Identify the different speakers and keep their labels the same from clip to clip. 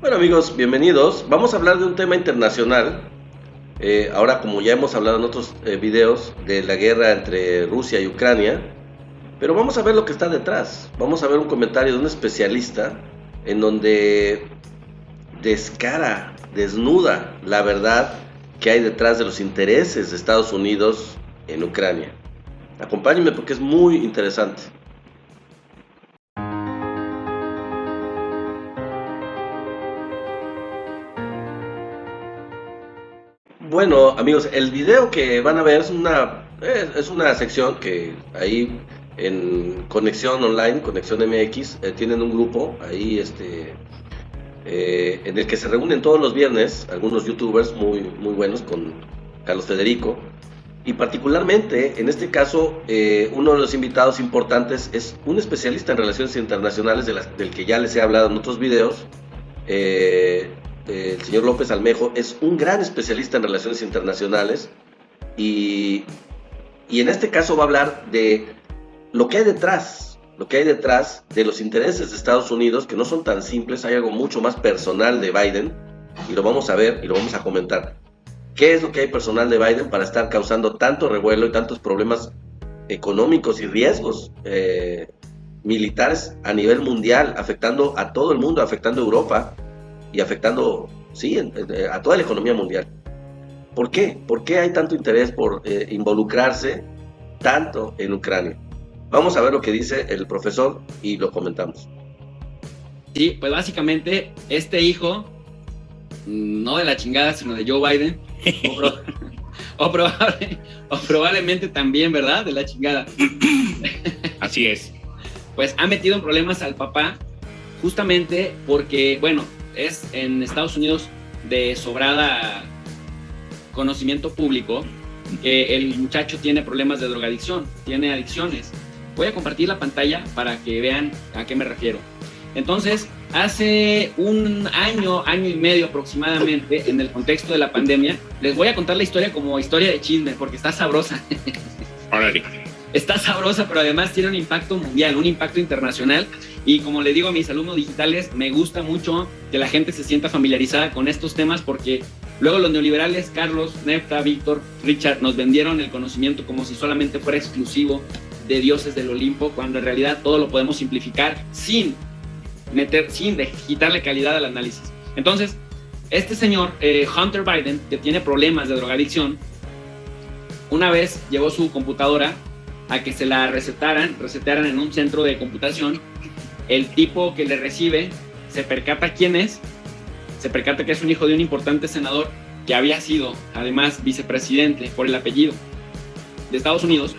Speaker 1: Bueno amigos, bienvenidos. Vamos a hablar de un tema internacional. Ahora, como ya hemos hablado en otros videos, de la guerra entre Rusia y Ucrania, pero vamos a ver lo que está detrás. Vamos a ver un comentario de un especialista en donde descara, desnuda la verdad que hay detrás de los intereses de Estados Unidos en Ucrania. Acompáñenme porque es muy interesante. Bueno amigos, el video que van a ver es una sección que ahí en Conexión Online, Conexión MX, tienen un grupo ahí en el que se reúnen todos los viernes algunos youtubers muy buenos con Carlos Federico, y particularmente en este caso uno de los invitados importantes es un especialista en relaciones internacionales del que ya les he hablado en otros videos. El señor López Almejo es un gran especialista en relaciones internacionales y en este caso va a hablar de lo que hay detrás de los intereses de Estados Unidos, que no son tan simples. Hay algo mucho más personal de Biden y lo vamos a ver y lo vamos a comentar. ¿Qué es lo que hay personal de Biden para estar causando tanto revuelo y tantos problemas económicos y riesgos militares a nivel mundial, afectando a todo el mundo, afectando a Europa y afectando, sí, a toda la economía mundial? ¿Por qué? ¿Por qué hay tanto interés por involucrarse tanto en Ucrania? Vamos a ver lo que dice el profesor y lo comentamos.
Speaker 2: Sí, pues básicamente este hijo, no de la chingada, sino de Joe Biden, o probablemente también, ¿verdad?, de la chingada.
Speaker 3: Así es.
Speaker 2: Pues ha metido en problemas al papá, justamente porque, bueno, es en Estados Unidos de sobrada conocimiento público que el muchacho tiene problemas de drogadicción, tiene adicciones. Voy a compartir la pantalla para que vean a qué me refiero. Entonces, hace un año y medio aproximadamente, en el contexto de la pandemia, les voy a contar la historia como historia de chisme, porque está sabrosa.
Speaker 3: Órale.
Speaker 2: Está sabrosa, pero además tiene un impacto mundial, un impacto internacional. Y como le digo a mis alumnos digitales, me gusta mucho que la gente se sienta familiarizada con estos temas, porque luego los neoliberales, Carlos, Nefta, Víctor, Richard, nos vendieron el conocimiento como si solamente fuera exclusivo de dioses del Olimpo, cuando en realidad todo lo podemos simplificar sin quitarle calidad al análisis. Entonces, este señor, Hunter Biden, que tiene problemas de drogadicción, una vez llevó su computadora a que se la recetaran en un centro de computación. El tipo que le recibe se percata quién es, se percata que es un hijo de un importante senador que había sido además vicepresidente por el apellido de Estados Unidos,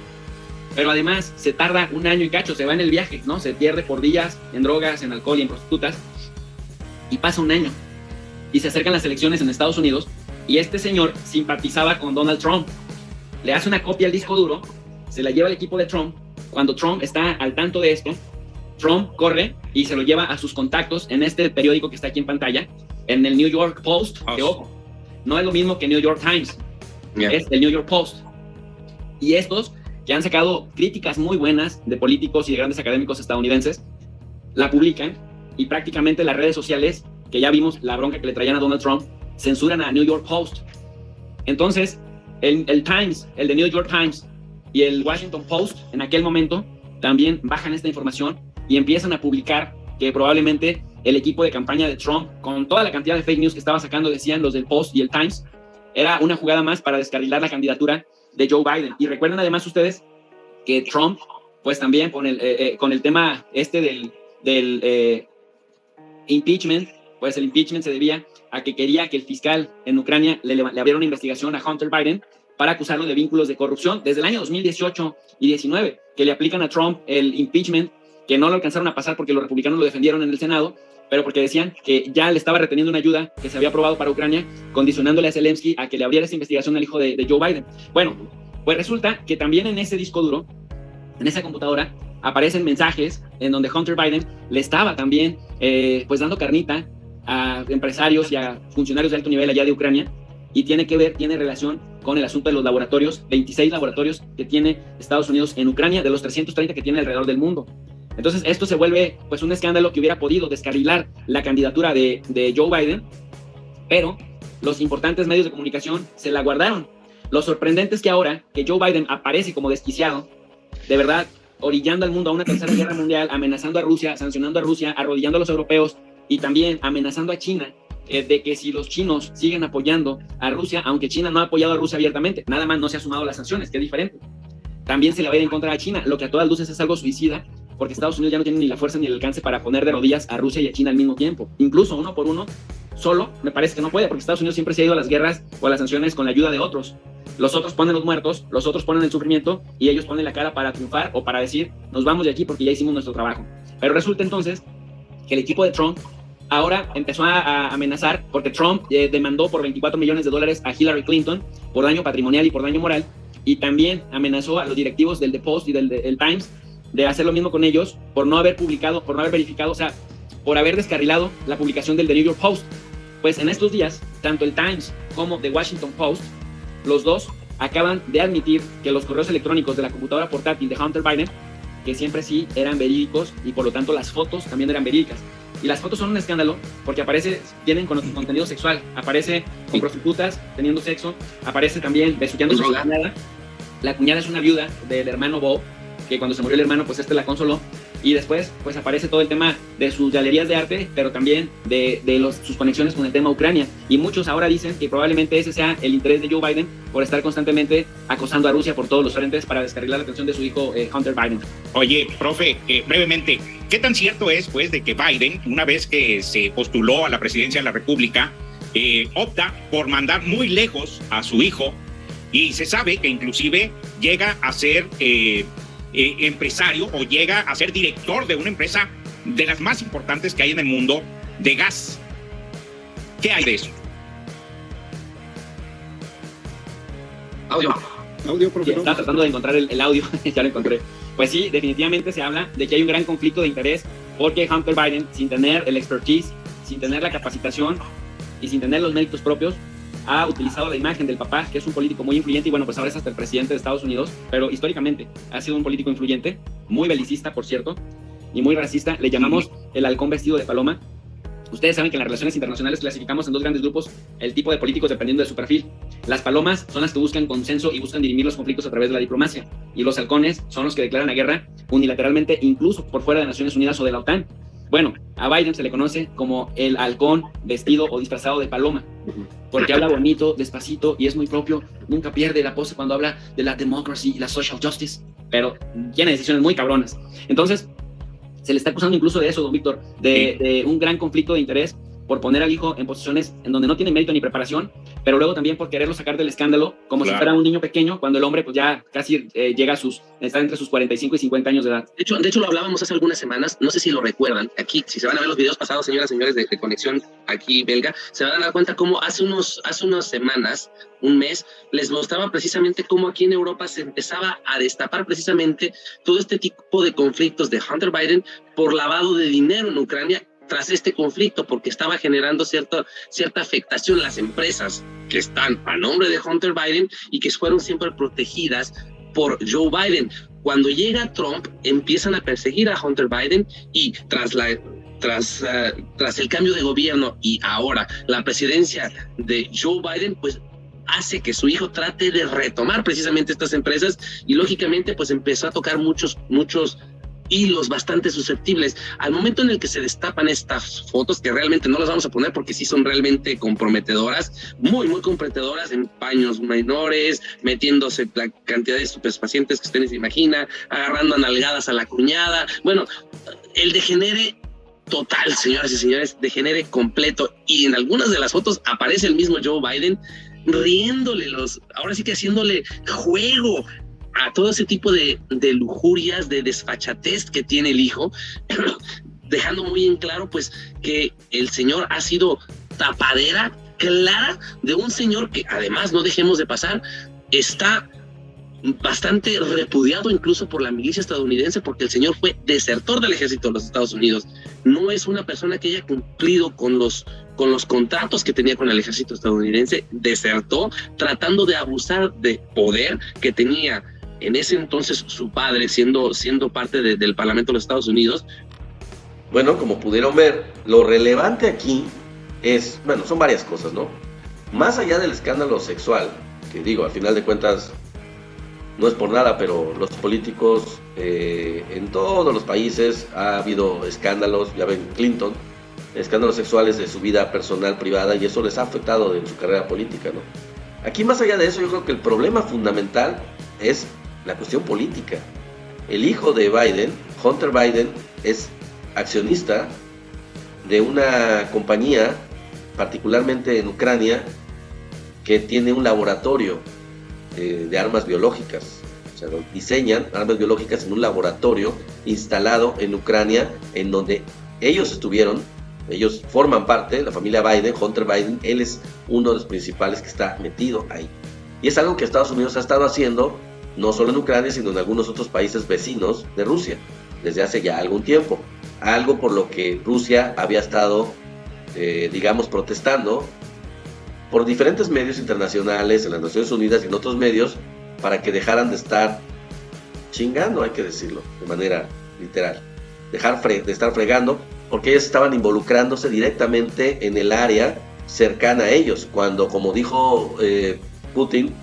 Speaker 2: pero además se tarda un año y cacho, se va en el viaje, ¿no? Se pierde por días en drogas, en alcohol y en prostitutas, y pasa un año y se acercan las elecciones en Estados Unidos y este señor simpatizaba con Donald Trump, le hace una copia al disco duro, se la lleva al equipo de Trump. Cuando Trump está al tanto de esto, Trump corre y se lo lleva a sus contactos en este periódico que está aquí en pantalla, en el New York Post, que ojo, no es lo mismo que New York Times, es el New York Post. Y estos, que han sacado críticas muy buenas de políticos y de grandes académicos estadounidenses, la publican, y prácticamente las redes sociales, que ya vimos la bronca que le traían a Donald Trump, censuran a New York Post. Entonces, el Times, el de New York Times y el Washington Post, en aquel momento, también bajan esta información y empiezan a publicar que probablemente el equipo de campaña de Trump, con toda la cantidad de fake news que estaba sacando, decían los del Post y el Times, era una jugada más para descarrilar la candidatura de Joe Biden. Y recuerden además ustedes que Trump, pues también con el tema del impeachment, pues el impeachment se debía a que quería que el fiscal en Ucrania le abriera una investigación a Hunter Biden para acusarlo de vínculos de corrupción desde el año 2018 y 19, que le aplican a Trump el impeachment, que no lo alcanzaron a pasar porque los republicanos lo defendieron en el Senado, pero porque decían que ya le estaba reteniendo una ayuda que se había aprobado para Ucrania, condicionándole a Zelensky a que le abriera esa investigación al hijo de Joe Biden. Bueno, pues resulta que también en ese disco duro, en esa computadora, aparecen mensajes en donde Hunter Biden le estaba también pues dando carnita a empresarios y a funcionarios de alto nivel allá de Ucrania, y tiene relación con el asunto de los laboratorios, 26 laboratorios que tiene Estados Unidos en Ucrania, de los 330 que tiene alrededor del mundo. Entonces esto se vuelve pues un escándalo que hubiera podido descarrilar la candidatura de Joe Biden, pero los importantes medios de comunicación se la guardaron. Lo sorprendente es que ahora que Joe Biden aparece como desquiciado, de verdad, orillando al mundo a una tercera guerra mundial, amenazando a Rusia, sancionando a Rusia, arrodillando a los europeos y también amenazando a China, de que si los chinos siguen apoyando a Rusia, aunque China no ha apoyado a Rusia abiertamente, nada más no se ha sumado a las sanciones, que es diferente, también se le va a ir en contra a China, lo que a todas luces es algo suicida, porque Estados Unidos ya no tiene ni la fuerza ni el alcance para poner de rodillas a Rusia y a China al mismo tiempo. Incluso uno por uno, solo me parece que no puede, porque Estados Unidos siempre se ha ido a las guerras o a las sanciones con la ayuda de otros. Los otros ponen los muertos, los otros ponen el sufrimiento y ellos ponen la cara para triunfar o para decir, nos vamos de aquí porque ya hicimos nuestro trabajo. Pero resulta entonces que el equipo de Trump ahora empezó a amenazar, porque Trump demandó por $24 millones a Hillary Clinton por daño patrimonial y por daño moral, y también amenazó a los directivos del The Post y del Times de hacer lo mismo con ellos por no haber publicado, por no haber verificado, o sea, por haber descarrilado la publicación del The New York Post. Pues en estos días, tanto el Times como The Washington Post, los dos acaban de admitir que los correos electrónicos de la computadora portátil de Hunter Biden, que siempre sí eran verídicos y por lo tanto las fotos también eran verídicas. Y las fotos son un escándalo porque tienen contenido sexual, aparece con prostitutas teniendo sexo, aparece también besuqueándose a su cuñada. La cuñada es una viuda del hermano Bo, que cuando se murió el hermano, pues la consoló. Y después, pues aparece todo el tema de sus galerías de arte, pero también de sus conexiones con el tema Ucrania. Y muchos ahora dicen que probablemente ese sea el interés de Joe Biden por estar constantemente acosando a Rusia por todos los frentes para descarrilar la atención de su hijo Hunter Biden.
Speaker 3: Oye, profe, brevemente, ¿qué tan cierto es, pues, de que Biden, una vez que se postuló a la presidencia de la República, opta por mandar muy lejos a su hijo y se sabe que inclusive llega a ser empresario o llega a ser director de una empresa de las más importantes que hay en el mundo de gas? ¿Qué hay de eso?
Speaker 4: Audio, profe.
Speaker 2: Sí, estaba tratando de encontrar el audio, ya lo encontré. Pues sí, definitivamente se habla de que hay un gran conflicto de interés porque Hunter Biden, sin tener el expertise, sin tener la capacitación y sin tener los méritos propios, ha utilizado la imagen del papá, que es un político muy influyente, y bueno, pues ahora es hasta el presidente de Estados Unidos, pero históricamente ha sido un político influyente, muy belicista, por cierto, y muy racista. Le llamamos el halcón vestido de paloma. Ustedes saben que en las relaciones internacionales clasificamos en dos grandes grupos el tipo de políticos dependiendo de su perfil. Las palomas son las que buscan consenso y buscan dirimir los conflictos a través de la diplomacia, y los halcones son los que declaran la guerra unilateralmente, incluso por fuera de Naciones Unidas o de la OTAN. Bueno, a Biden se le conoce como el halcón vestido o disfrazado de paloma, porque habla bonito, despacito, y es muy propio, nunca pierde la pose cuando habla de la democracy y la social justice, pero tiene decisiones muy cabronas. Entonces, se le está acusando incluso de eso, don Víctor, de un gran conflicto de interés por poner al hijo en posiciones en donde no tiene mérito ni preparación, pero luego también por quererlo sacar del escándalo como si fuera un niño pequeño, cuando el hombre pues ya casi está entre sus 45 y 50 años de edad.
Speaker 4: De hecho lo hablábamos hace algunas semanas, no sé si lo recuerdan, aquí, si se van a ver los videos pasados, señoras y señores de Conexión aquí belga, se van a dar cuenta cómo hace unas semanas, un mes, les mostraba precisamente cómo aquí en Europa se empezaba a destapar precisamente todo este tipo de conflictos de Hunter Biden por lavado de dinero en Ucrania tras este conflicto, porque estaba generando cierta afectación a las empresas que están a nombre de Hunter Biden y que fueron siempre protegidas por Joe Biden. Cuando llega Trump, empiezan a perseguir a Hunter Biden, y tras el cambio de gobierno y ahora la presidencia de Joe Biden, pues hace que su hijo trate de retomar precisamente estas empresas, y lógicamente pues empezó a tocar muchos hilos bastante susceptibles. Al momento en el que se destapan estas fotos, que realmente no las vamos a poner porque sí son realmente comprometedoras, muy comprometedoras, en paños menores, metiéndose la cantidad de estupefacientes que ustedes se imagina, agarrando a nalgadas a la cuñada. Bueno, el degenere total, señoras y señores, degenere completo. Y en algunas de las fotos aparece el mismo Joe Biden riéndole, ahora sí que haciéndole juego a todo ese tipo de lujurias, de desfachatez que tiene el hijo, dejando muy en claro pues que el señor ha sido tapadera clara de un señor que, además, no dejemos de pasar, está bastante repudiado incluso por la milicia estadounidense, porque el señor fue desertor del ejército de los Estados Unidos. No es una persona que haya cumplido con los contratos que tenía con el ejército estadounidense. Desertó tratando de abusar de poder que tenía en ese entonces su padre, siendo parte del Parlamento de los Estados Unidos.
Speaker 1: Bueno, como pudieron ver, lo relevante aquí es, bueno, son varias cosas, ¿no? Más allá del escándalo sexual, que digo, al final de cuentas, no es por nada, pero los políticos en todos los países ha habido escándalos, ya ven Clinton, escándalos sexuales de su vida personal, privada, y eso les ha afectado en su carrera política, ¿no? Aquí, más allá de eso, yo creo que el problema fundamental es la cuestión política. El hijo de Biden, Hunter Biden, es accionista de una compañía, particularmente en Ucrania, que tiene un laboratorio de armas biológicas. O sea, diseñan armas biológicas en un laboratorio instalado en Ucrania, en donde ellos estuvieron. Ellos forman parte, la familia Biden, Hunter Biden, él es uno de los principales que está metido ahí. Y es algo que Estados Unidos ha estado haciendo, no solo en Ucrania, sino en algunos otros países vecinos de Rusia, desde hace ya algún tiempo. Algo por lo que Rusia había estado, digamos, protestando por diferentes medios internacionales, en las Naciones Unidas y en otros medios, para que dejaran de estar chingando, hay que decirlo, de manera literal. Dejar de estar fregando, porque ellos estaban involucrándose directamente en el área cercana a ellos, cuando, como dijo Putin,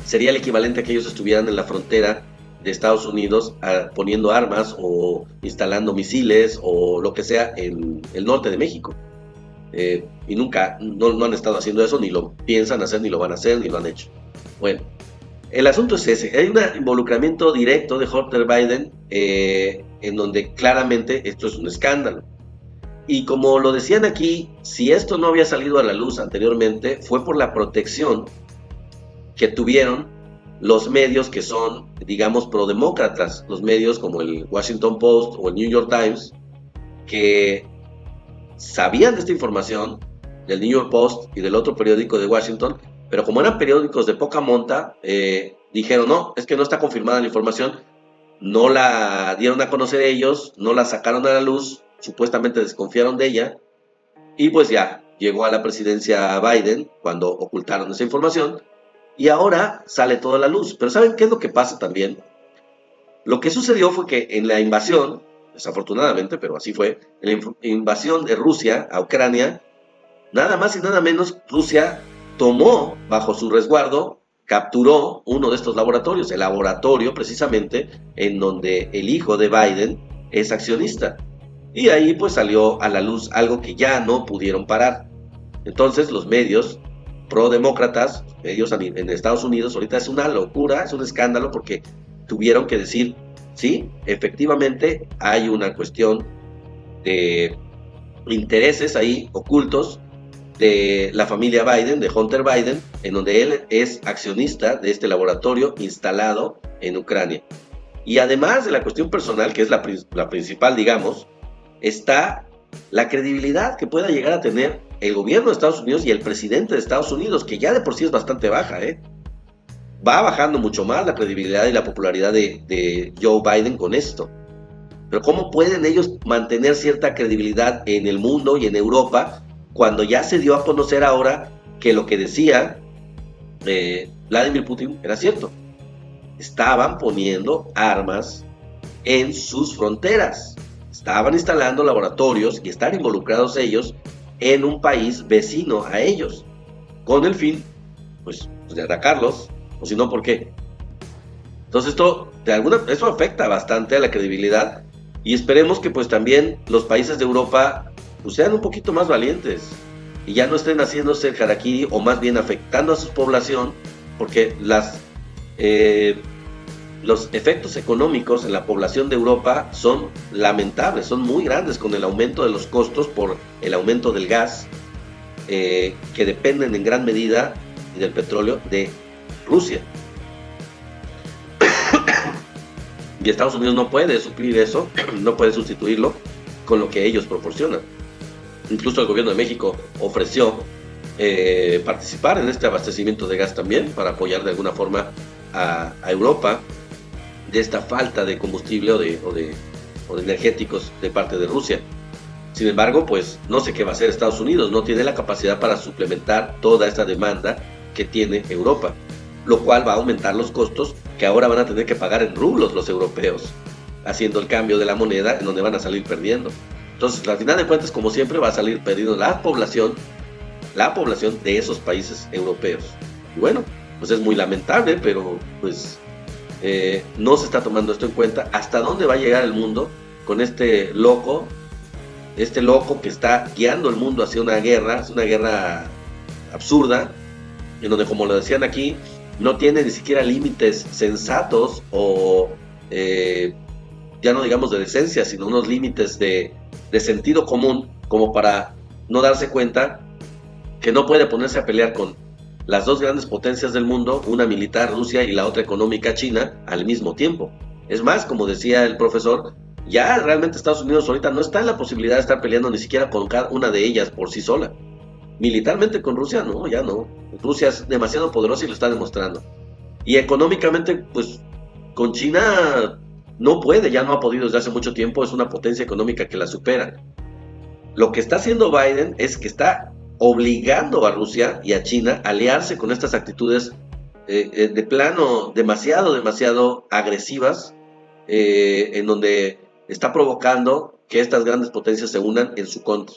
Speaker 1: sería el equivalente a que ellos estuvieran en la frontera de Estados Unidos poniendo armas o instalando misiles o lo que sea en el norte de México. Y nunca, no han estado haciendo eso, ni lo piensan hacer, ni lo van a hacer, ni lo han hecho. Bueno, el asunto es ese. Hay un involucramiento directo de Hunter Biden en donde claramente esto es un escándalo. Y como lo decían aquí, si esto no había salido a la luz anteriormente, fue por la protección que tuvieron los medios que son, digamos, prodemócratas, los medios como el Washington Post o el New York Times, que sabían de esta información, del New York Post y del otro periódico de Washington, pero como eran periódicos de poca monta, dijeron, no, es que no está confirmada la información, no la dieron a conocer ellos, no la sacaron a la luz, supuestamente desconfiaron de ella, y pues ya, llegó a la presidencia Biden cuando ocultaron esa información, y ahora sale toda la luz. Pero ¿saben qué es lo que pasa también? Lo que sucedió fue que en la invasión, desafortunadamente, pero así fue, en la invasión de Rusia a Ucrania, nada más y nada menos, Rusia tomó bajo su resguardo, capturó uno de estos laboratorios, el laboratorio precisamente en donde el hijo de Biden es accionista. Y ahí pues salió a la luz algo que ya no pudieron parar. Entonces los medios prodemócratas, medios en Estados Unidos, ahorita es una locura, es un escándalo porque tuvieron que decir, sí, efectivamente hay una cuestión de intereses ahí ocultos de la familia Biden, de Hunter Biden, en donde él es accionista de este laboratorio instalado en Ucrania. Y además de la cuestión personal, que es la principal, digamos, está la credibilidad que pueda llegar a tener el gobierno de Estados Unidos y el presidente de Estados Unidos, que ya de por sí es bastante baja, va bajando mucho más la credibilidad y la popularidad de Joe Biden con esto. Pero ¿cómo pueden ellos mantener cierta credibilidad en el mundo y en Europa cuando ya se dio a conocer ahora que lo que decía Vladimir Putin era cierto? Estaban poniendo armas en sus fronteras, estaban instalando laboratorios y están involucrados ellos en un país vecino a ellos, con el fin pues de atacarlos, o si no, ¿por qué? Entonces eso afecta bastante a la credibilidad, y esperemos que pues también los países de Europa pues sean un poquito más valientes y ya no estén haciéndose el harakiri, o más bien afectando a su población, porque los efectos económicos en la población de Europa son lamentables, son muy grandes, con el aumento de los costos por el aumento del gas, que dependen en gran medida del petróleo de Rusia. Y Estados Unidos no puede suplir eso, no puede sustituirlo con lo que ellos proporcionan. Incluso el gobierno de México ofreció participar en este abastecimiento de gas también, para apoyar de alguna forma a Europa de esta falta de combustible o de energéticos de parte de Rusia. Sin embargo, pues no sé qué va a hacer Estados Unidos, no tiene la capacidad para suplementar toda esta demanda que tiene Europa. lo cual va a aumentar los costos que ahora van a tener que pagar en rublos los europeos, haciendo el cambio de la moneda, en donde van a salir perdiendo. Entonces, al final de cuentas, como siempre, va a salir perdiendo la población de esos países europeos. Y bueno, pues es muy lamentable, pero pues no se está tomando esto en cuenta. ¿Hasta dónde va a llegar el mundo con este loco que está guiando el mundo hacia una guerra? Es una guerra absurda, en donde, como lo decían aquí, no tiene ni siquiera límites sensatos o ya no digamos de decencia, sino unos límites de sentido común, como para no darse cuenta que no puede ponerse a pelear con las dos grandes potencias del mundo, una militar, Rusia, y la otra económica, China, al mismo tiempo. Es más, como decía el profesor, ya realmente Estados Unidos ahorita no está en la posibilidad de estar peleando ni siquiera con cada una de ellas por sí sola. Militarmente con Rusia, no, ya no. Rusia es demasiado poderosa y lo está demostrando. Y económicamente, pues, con China no puede, ya no ha podido desde hace mucho tiempo, es una potencia económica que la supera. Lo que está haciendo Biden es que está obligando a Rusia y a China a aliarse con estas actitudes de plano demasiado agresivas, en donde está provocando que estas grandes potencias se unan en su contra.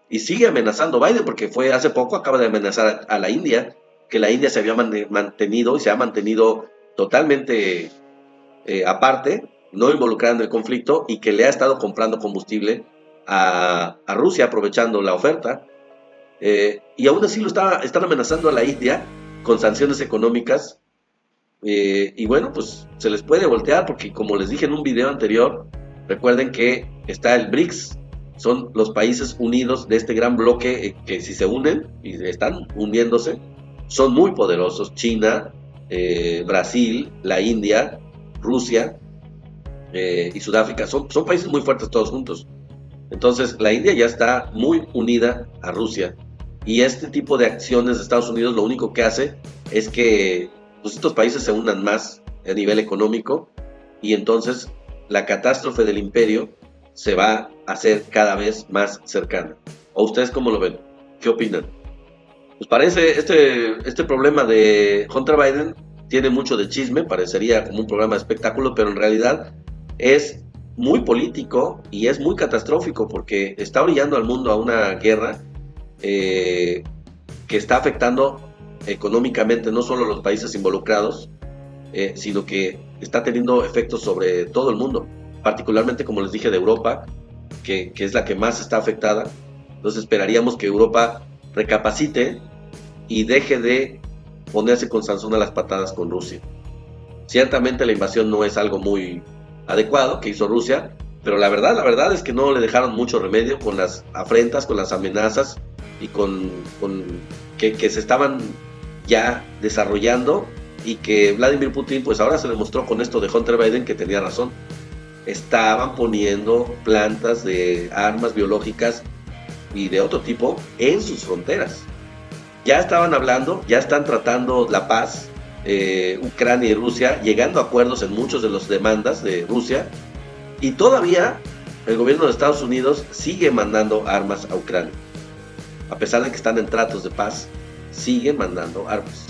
Speaker 1: Y sigue amenazando Biden, porque fue hace poco, acaba de amenazar a la India, que la India se había mantenido y se ha mantenido totalmente aparte, no involucrada en el conflicto, y que le ha estado comprando combustible a Rusia, aprovechando la oferta. Y aún así están amenazando a la India con sanciones económicas. Y bueno, pues se les puede voltear, porque como les dije en un video anterior, recuerden que está el BRICS, son los países unidos de este gran bloque que si se unen, y están uniéndose, son muy poderosos. China, Brasil, la India, Rusia y Sudáfrica, son países muy fuertes todos juntos. Entonces la India ya está muy unida a Rusia, y este tipo de acciones de Estados Unidos lo único que hace es que pues, estos países se unan más a nivel económico, y entonces la catástrofe del imperio se va a hacer cada vez más cercana. ¿O ustedes cómo lo ven? ¿Qué opinan? Pues parece este problema de Hunter Biden tiene mucho de chisme, parecería como un programa de espectáculo, pero en realidad es muy político y es muy catastrófico, porque está orillando al mundo a una guerra que está afectando económicamente no solo a los países involucrados, sino que está teniendo efectos sobre todo el mundo, particularmente, como les dije, de Europa, que es la que más está afectada. Entonces esperaríamos que Europa recapacite y deje de ponerse con Sansón a las patadas con Rusia. Ciertamente la invasión no es algo muy adecuado que hizo Rusia, pero la verdad es que no le dejaron mucho remedio con las afrentas, con las amenazas y con que se estaban ya desarrollando, y que Vladimir Putin pues ahora se demostró con esto de Hunter Biden que tenía razón. Estaban poniendo plantas de armas biológicas y de otro tipo en sus fronteras. Ya estaban hablando, ya están tratando la paz, Ucrania y Rusia, llegando a acuerdos en muchas de las demandas de Rusia, y todavía el gobierno de Estados Unidos sigue mandando armas a Ucrania. A pesar de que están en tratos de paz, siguen mandando armas.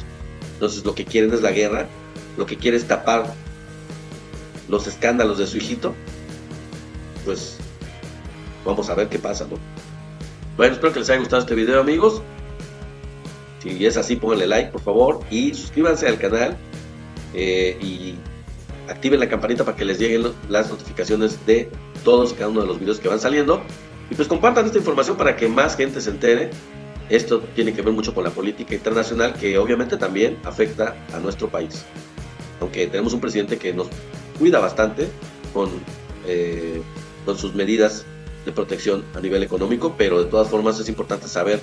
Speaker 1: Entonces lo que quieren es la guerra, lo que quieren es tapar los escándalos de su hijito. Pues vamos a ver qué pasa, ¿no? Bueno, espero que les haya gustado este video, amigos. Si es así, pónganle like, por favor, y suscríbanse al canal y activen la campanita para que les lleguen las notificaciones de todos y cada uno de los videos que van saliendo. Y pues compartan esta información para que más gente se entere. Esto tiene que ver mucho con la política internacional, que obviamente también afecta a nuestro país. Aunque tenemos un presidente que nos cuida bastante con sus medidas de protección a nivel económico, pero de todas formas es importante saber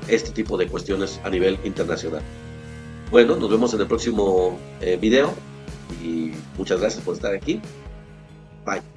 Speaker 1: este tipo de cuestiones a nivel internacional. Bueno, nos vemos en el próximo video, y muchas gracias por estar aquí. Bye.